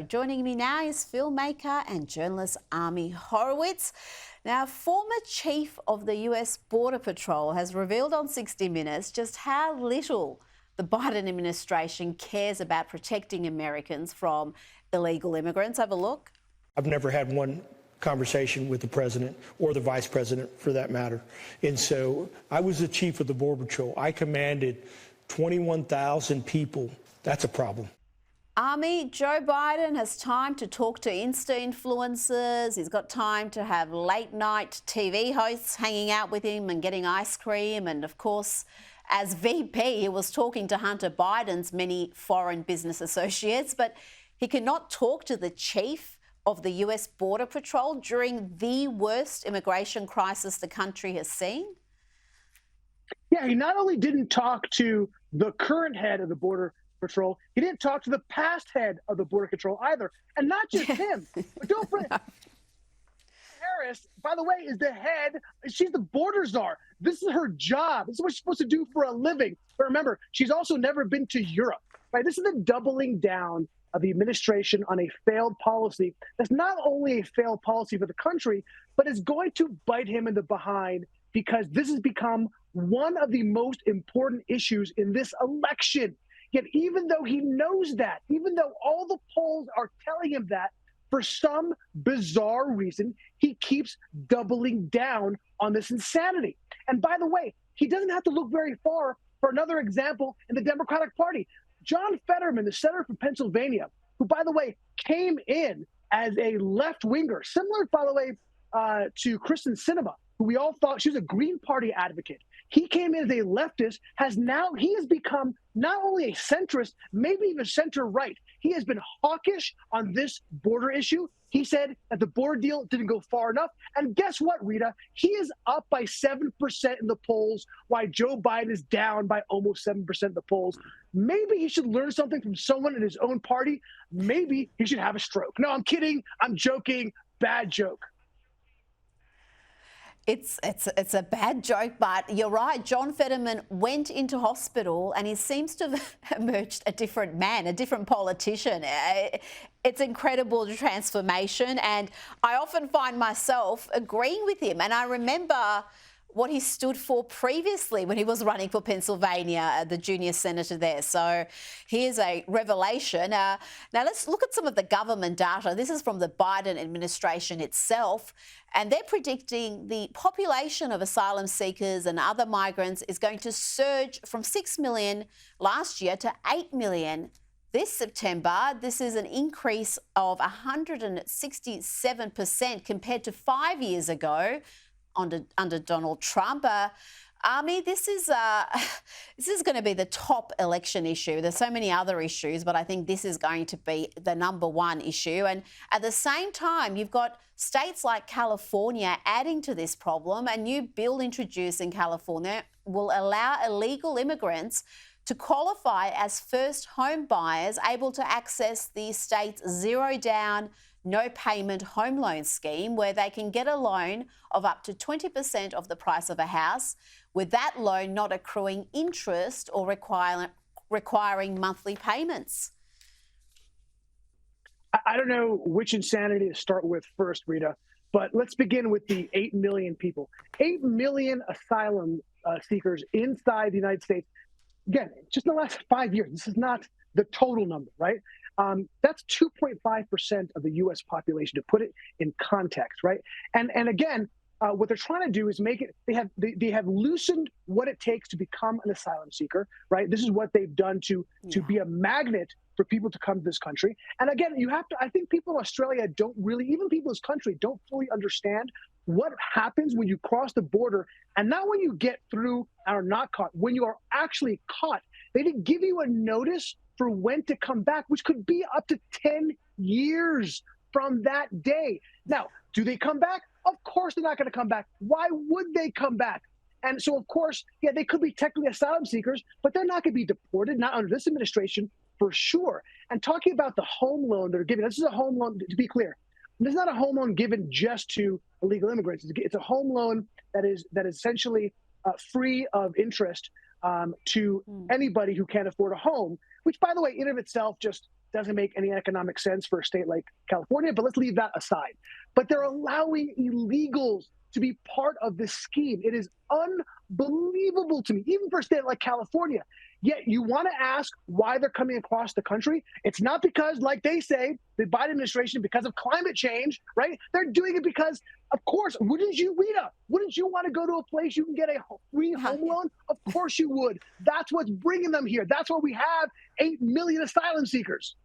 Joining me now is filmmaker and journalist Ami Horowitz. Now, former chief of the US Border Patrol has revealed on 60 Minutes just how little the Biden administration cares about protecting Americans from illegal immigrants. Have a look. I've never had one conversation with the president or the vice president for that matter. And so I was the chief of the Border Patrol. I commanded 21,000 people. That's a problem. Ami, Joe Biden has time to talk to Insta influencers. He's got time to have late night TV hosts hanging out with him and getting ice cream. And of course, as VP, he was talking to Hunter Biden's many foreign business associates, but he cannot talk to the chief of the US Border Patrol during the worst immigration crisis the country has seen? Yeah, he not only didn't talk to the current head of the Border Patrol, he didn't talk to the past head of the Border Patrol either. And not just him, but don't forget, Harris, by the way, is the head. She's the border czar. This is her job. This is what she's supposed to do for a living. But remember, she's also never been to Europe, right? This is the doubling down of the administration on a failed policy that's not only a failed policy for the country, but is going to bite him in the behind, because this has become one of the most important issues in this election. Yet even though he knows that, even though all the polls are telling him that, for some bizarre reason, he keeps doubling down on this insanity. And by the way, he doesn't have to look very far for another example in the Democratic Party. John Fetterman, the senator from Pennsylvania, who, by the way, came in as a left-winger, similar, by the way, to Kristen Sinema, who we all thought she was a Green Party advocate. He came in as a leftist, he has become not only a centrist, maybe even center-right. He has been hawkish on this border issue. He said that the border deal didn't go far enough. And guess what, Rita? He is up by 7% in the polls, while Joe Biden is down by almost 7% in the polls. Maybe he should learn something from someone in his own party. Maybe he should have a stroke. No, I'm kidding. I'm joking. Bad joke. It's a bad joke, but you're right. John Fetterman went into hospital and he seems to have emerged a different man, a different politician. It's incredible transformation, and I often find myself agreeing with him. And I remember what he stood for previously when he was running for Pennsylvania, the junior senator there. So here's a revelation. Now let's look at some of the government data. This is from the Biden administration itself, and they're predicting the population of asylum seekers and other migrants is going to surge from 6 million last year to 8 million this September. This is an increase of 167% compared to 5 years ago under Donald Trump. Ami, this is going to be the top election issue. There's so many other issues, but I think this is going to be the number one issue. And at the same time, you've got states like California adding to this problem. A new bill introduced in California will allow illegal immigrants to qualify as first home buyers, able to access the state's zero down, no payment home loan scheme, where they can get a loan of up to 20% of the price of a house, with that loan not accruing interest or requiring monthly payments. I don't know which insanity to start with first, Rita, but let's begin with the 8 million people. 8 million asylum seekers inside the United States. Again, just in the last 5 years. This is not the total number, right? That's 2.5% of the U.S. population, to put it in context, right? And again, what they're trying to do is make it. They have loosened what it takes to become an asylum seeker, right? This is what they've done to be a magnet for people to come to this country. And again, you have to. I think people in Australia don't really, even people in this country, don't fully understand what happens when you cross the border, and not when you get through and are not caught. When you are actually caught, they didn't give you a notice for when to come back, which could be up to 10 years from that day. Now, do they come back? Of course they're not going to come back. Why would they come back? And so, of course, yeah, they could be technically asylum seekers, but they're not going to be deported, not under this administration, for sure. And talking about the home loan they're giving, this is a home loan, to be clear. This is not a home loan given just to illegal immigrants. It's a home loan that is essentially free of interest to anybody who can't afford a home, which, by the way, in and of itself, just doesn't make any economic sense for a state like California, but let's leave that aside. But they're allowing illegals to be part of this scheme. It is unbelievable to me, even for a state like California. Yet you want to ask why they're coming across the country. It's not because, like they say, the Biden administration, because of climate change, right? They're doing it because, of course, wouldn't you, Rita? Wouldn't you want to go to a place you can get a free home loan? Of course you would. That's what's bringing them here. That's why we have 8 million asylum seekers.